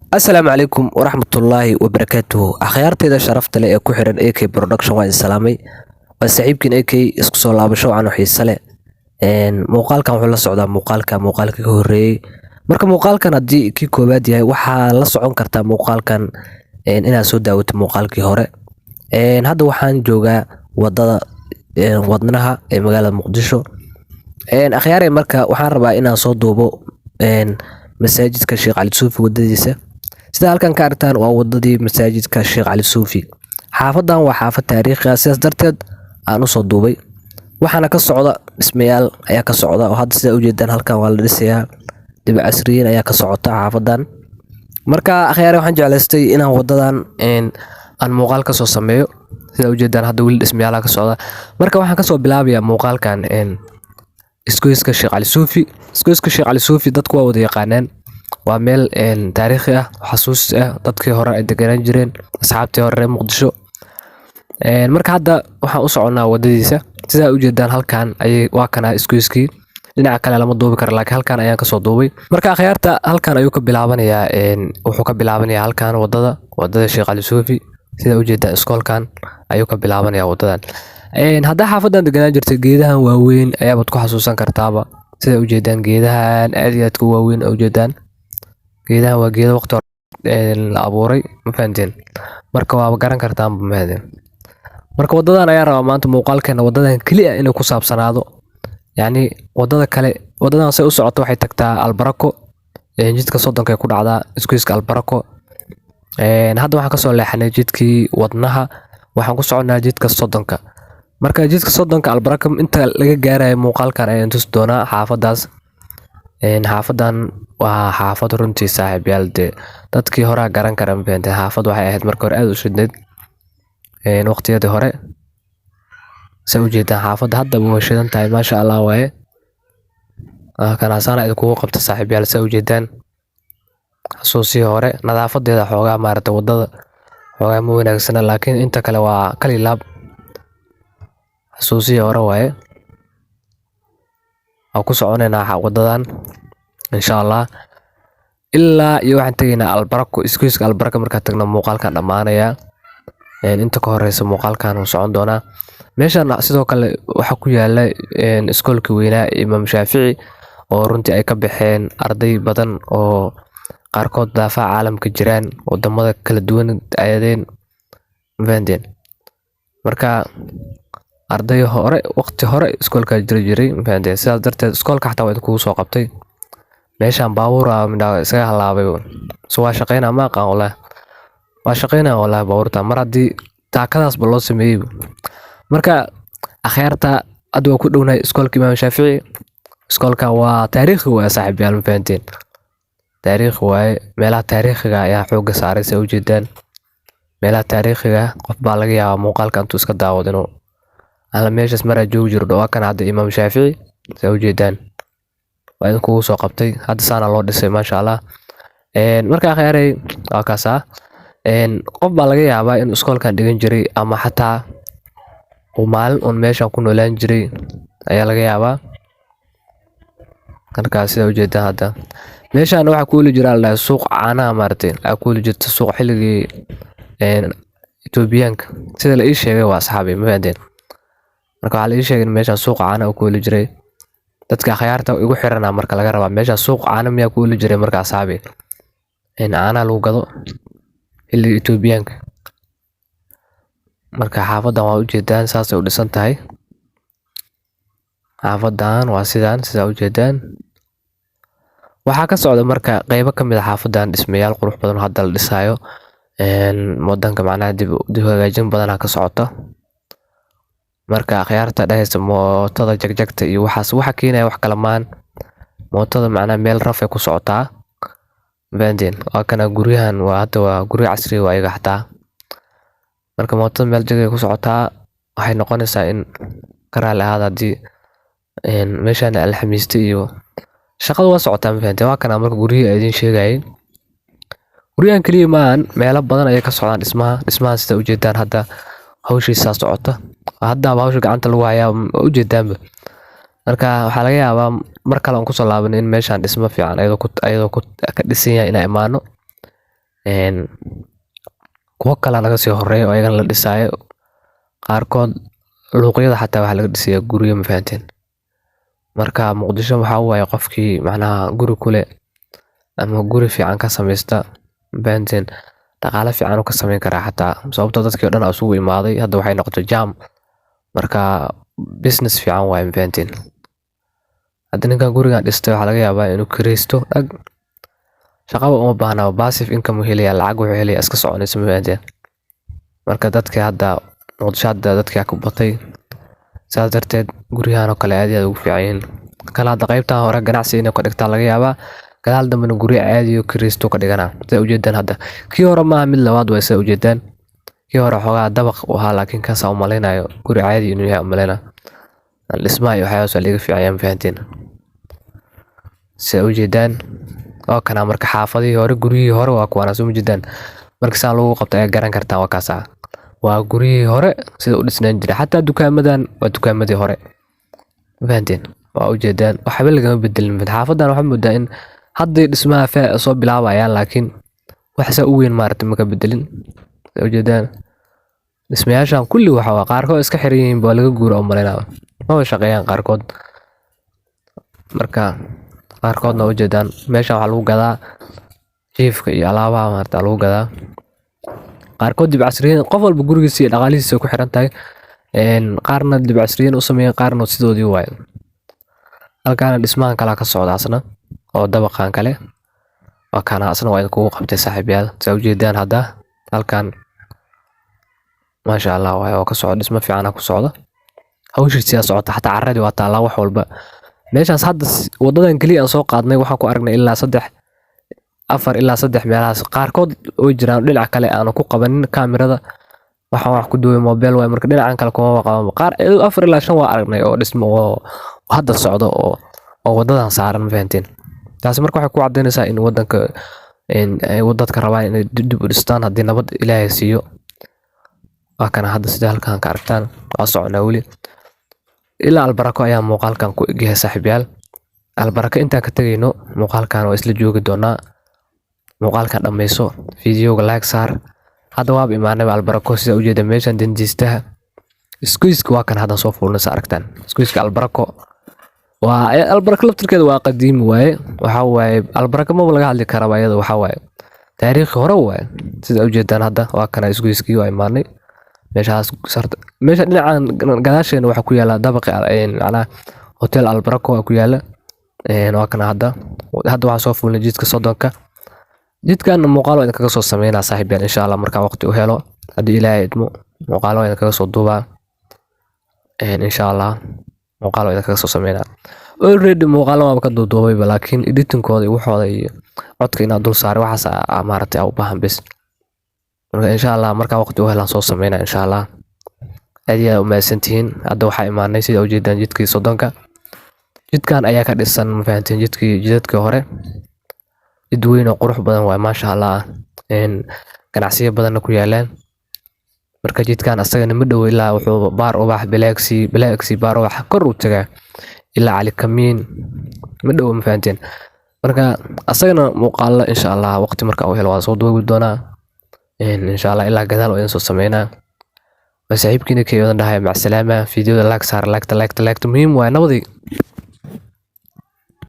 Assalaamu calaykum waraxmatullaahi wabarakaatuhu. Akhyaartayda sharafta leh ee ku xiran AK Production waa salaamay. Waa saaxiibkiin AK isku soo laabasho aan xiiso leh. Muuqaalkan wuxuu la socdaa muuqaalka ka horreeyay. Marka muuqaalkan haddii kii koowaad yahay waxaa la socon kartaa muuqaalkan inaad soo daawato muuqaalkii hore. Hadda waxaan joogaa wadada wadnaha ee magaalada Muqdisho. Akhyaaray marka waxaan rabaa inaan soo duubo masaajidka Sheekh Cali Suufi wadadiisa. Sida halkan ka aragtaan waa wadadii masaajidka Sheekh Cali Suufi. Xaafadan waa xaafad taariikhi ah sidaas darteed aan u soo duubay. Waxaana ka socda dhismayaal ayaa ka socda oo hadda sida u jeedaan halkan waa la dhisayaa. Dib casriyeyn ayaa ka socota xaafadan. Marka akhyaaray waxaan jeclaystay inaan wadadan aan muuqaal ka soo sameeyo. Sida u jeedaan hadda weli dhismayaal ka socda. Marka waxaan ka soo bilaabayaa muuqaalkan isgoyska Sheekh Cali Suufi. Isgoyska Sheekh Cali Suufi dadku waa wada yaqaanaan. Waa meel taariikhi ah, xasuus ah, dadkii hore ay deganaan jireen, asxaabtii hore reer Muqdisho. Marka hadda waxaan u soconaa wadadiisa. Sida u jeedaan halkan waa kana isgoyskii. Dhinaca kale lama duubi karo laakiin halkan ayaan ka soo duubay. Marka akhyaarta halkan ayuu ka bilaabanayaa wuxuu ka bilaabanayaa halkan wadada Sheekh Cali Suufi. Sida u jeedaan iskoolkan ayuu ka bilaabanayaa wadadan. Hadda xaafadan deganaan jirtay geedahan waaweyn ayaad ku xasuusan kartaaba. Sida u jeedaan geedahan aad iyo aad ku waaweyn u jeedaan. Geedahan waa geedo waqti la abuuray ma fahanteen. Marka waa garan kartaan ma fahanteen. Marka wadadan ayaa rabaa maanta muuqaalkeena wadadan kaliya inuu ku saabsanaado. Yacni wadada kale wadadan say u socoto waxay tagtaa Albarako. Jidka Soddonka ay ku dhacdaa isgoyska Albarako. Hadda waxaan ka soo leexanay jidkii wadnaha. Waxaan ku soconaa jidka Soddonka. Marka jidka Soddonka Albarako inta laga gaarayo muuqaalkan ayaan tusi doonaa xaafadaas. Xaafadan waa xaafad runtii saaxiibayaal dadkii hore garan kara ma fahanteen. Xaafad waxay ahayd marka hore aad u shidneed waqtiyadii hore. Sida u jeedaan xaafadda hadda waa shidan tahay maasha Allah waaye. Kana sana idinku qabta saaxiibayaal sida u jeedaan. Xasuusii hore nadaafadeeda xoogaa maartay wadada xoogaa ma wanaagsana laakiin inta kale waa kali laab. Xasuusii hore waaye. Ku soconaynaa wadadan insha Allah ilaa iyo waxaan tagaynaa Albarako isgoyska Albarako marka tagno muuqaalkan dhamaanaya inta ka horeysa muuqaalkan uu socon doonaa meeshan sidoo kale waxa ku yaala iskoolkii weynaa Imaam Shaafici oo runtii ay ka baxeen arday badan oo qaarkood daafaca caalamka jiraan wadamada kala duwan ayadeen vendeen marka arday hore waqti hore iskoolka jiray fahanteen sidaas darteed iskoolka xataa waa ku soo qabtay meeshan baabuur midha isaga halaabay soo waa shaqeynaa ma aqaan waa shaqeynaa baabuurta mar haddii taakadaas ba loo sameeyay marka akhyaarta aad waa ku dhownahay iskoolka Imaam Shaafici iskoolka waa taariikhi waa saaxiibayaal fahanteen taariikhi waaye meelaha taariikhiga ayaa xooga saaray sida u jeedaan meelaha taariikhiga qof baa laga yaabaa muuqaalkan intuu iska daawado على meeshas mara joog jiro waa kan hadda Imaam Shaafici soo jeedaan waa in kugu soo qabtay hadda saana loo dhisay maasha Allah marka akhyaaray waa kaasa qof baa laga yaabaa in iskoolkan dhigan jiray ama xataa uu maalin on meeshan ku noolaan jiray ayaa laga yaabaa marka sida u jeedaan hadda meeshan waxa ku jira la suuq caanaha maartay ku jirta suuq xilligii Itoobiyaanka sida la ii sheegay waa asxaabi ma fahanteen marka waxa la ii sheegay meeshan suuq caana ku wali jiray dadka akhyaarta igu xirana marka laga rabaa meeshan suuq caana miyaa ku wali jiray marka asxaabi caana lagu gado xilli Itoobiyaanka marka xaafadan waa u jeedaan saas ay u dhisan tahay xaafadan waa sidaan sida u jeedaan waxa ka socda marka qaybo ka mid ah xaafadan dhismayaal qurux badan hadda la dhisayo wadanka macnaha dib hagaajin badan ka socota marka akhyaarta dhahaysa mootada jagjagta iyo waxaas waxa keenaya wax kala maan mootada macnaha meel raf ay ku socotaa bandeen waa kana guryahan waa hadda waa guri casri ah iyaga xataa marka mootada meel jagay ku socotaa waxay noqonaysaa in karaal ahaad hadii meeshan alxamiista iyo shaqadu waa socotaa ma fahanteen waa kana marka guriga ay idin sheegayeen guryahan kaliya maan meelo badan ay ka socdaan dhismaha sida u jeedaan hadda hawshiisa socota hadda hawsha gacanta lagu hayaa u jeedaanba marka waxa laga yaabaa mar kale aan ku soo laaban in meeshan dhismo fiican ayadoo ka dhisan yahay inay imaano kuwo kale naga sii horeeyo oo ayagana la dhisaayo. Qaarkood luuqyada xataa waxaa laga dhisayaa guryo ma fahanteen. Marka Muqdisho waxaa waaye qofkii macnaha guri kule ama guri fiican ka samaysta ma fahanteen, dhaqaale fiican uu ka samayn karaa xataa sababtoo dadkii oo dhan isugu imaaday hadda waxay noqotay jam. Marka business fiican waaye ma fahanteen. Hadda ninkan gurigan dhistay waxaa laga yaabaa inuu kiraysto dhag shaqaba uma baahna passive income uu helayaa, lacag wuxuu helayaa iska soconaysa ma fahanteen. Marka dadka hadda Muqdisho hadda dadka ku batay saas darteed guryahan oo kale aad iyo aad ugu fiican yihiin. Kala hadda qaybtan hore ganacsi inay ka dhigtaa laga yaabaa, gadaal dambena guryo caadi oo kiraysto ka dhigana sida ujeedaan hadda. Kii hore maaha mid labaad waa sida ujeedaan. Kii hore xogaa dabaq u ahaa laakiin kaas aan u maleynayo guri caadi inuu yahay u maleyna. Dhismaha iyo waxyaabo soo liiga fiican ma fahanteen. Sida ujeedaan oo kana marka xaafadii hore guryihii hore waa kuwana soo ujeedaan. Marka saan lagu qabtay ay garan kartaa waa kaasa. Waa guryihii hore sida u dhisnaan jiray xataa dukaamadan waa dukaamadii hore ma fahanteen. Waa ujeedaan waxba laga bedelin xaafadan waxa moodaa in hadda dhismaha soo bilaabayaan laakiin wax sa u weyn maartay ma ka bedelin. Sida ujeedaan dhismayaashan kulli waxa waa qaarkood iska xiran yihiin baa laga guuro oo maleynayo ma shaqeeyaan qaarkood. Marka qaarkoodna ujeedaan meesha waxa lagu gadaa jiifka iyo alaabaha maarta lagu gadaa. Qaarkood dib casriyeyn qof walba gurigiisa iyo dhaqaalihiisa ku xiran tahay. Qaarna dib casriyeyn u sameeyeen qaarna sidoodii waay. Halkaan dhismahan kala ka socda asna oo dabaqan kale waa kana asna waa ku qabtay saaxiibayaal. Sida ujeedaan hadda halkaan maasha Allah waay oo ka socda dhismo fiican ku socda. Hawshiisa socota xataa carradii waa taala wax walba. Meeshaas hadda wadadan kaliya aan soo qaadnay waxaan ku aragnay ilaa 4 ilaa 3 meelahaas qaarkood oo jiraan dhinac kale aan ku qabanin kaamirada waxaan wax ku duubay mobile way marka dhinacan kale kuma qaban qaar 4 ilaa 5 waa aragnay oo dhismo oo hadda socdo oo wadadan saaran ma fahanteen. Taasi marka waxay ku cadeynaysaa in wadanka ay wadadka rabaan inay dib u dhistaan haddii nabad Ilaahay siiyo. Waa kana hadda sida halkaan ka aragtaan waa soconaa wali ilaa albarako ayaa muuqaalkan ku eegyahay saaxiibayaal. Albarako intaan ka tagayno muuqaalkan waa isla joogi doonaa. Muuqaalkan dhameyso fiidiyoga like saar. Hadda waa imaanay albarako sida ujeeda meeshan danjiistaha iskuiska waa kan hadda soo fuulnay aragtaan. Iskuiska albarako waa albarako laftirkeeda waa qadiimi waaye waxa waaye albarako ma laga hadli karaa ayada waxa waaye taariikh hore waaye. Sida ujeedaan hadda waa kana iskuiskii waa imaanay meeshaas sarta meesha dhinacan gadaasheena waxa ku yaala dabaqi macna hotel albarako ku yaala waa kana hadda waxaan soo fuulnay jidka Sodonka. Jidkan muuqaal waan kaga soo sameeynaa saaxiibayaal insha Allah marka waqti u helo hadii Ilaahay idmo muuqaal waan kaga soo duubaa insha Allah muuqaal waan kaga soo sameeynaa. Already muuqaal waan ka duubay laakiin editing-kooda iyo waxooda iyo codka inaad dul saar waxaas maartay u baahan bis. Marka insha Allah marka waqti u helaan soo sameeynaa insha Allah. Aad iyo aad u mahadsantihiin. Hadda waxa imaanay sida ujeedaan jidkii Sodonka. Jidkan ayaa ka dhisan ma fahanteen jidkii hore. Jid weyn oo qurux badan waa maasha Allah. Ganacsiyo badan ku yaalaan. Marka jidkan asagana ma dhow ilaa wuxuu baar ubax Bilaxi baar ubax kor u tagaa ilaa Cali Kamiin ma dhow ma fahanteen. Marka asagana muuqaal insha Allah waqti marka uu helo waa soo duubi doonaa. insha Allah ilaa gadaal oo soo sameeynaa. Saaxiibkiina keeyodan dhahay mac salaama fiidiyoda like saar like muhiim waa nabadii.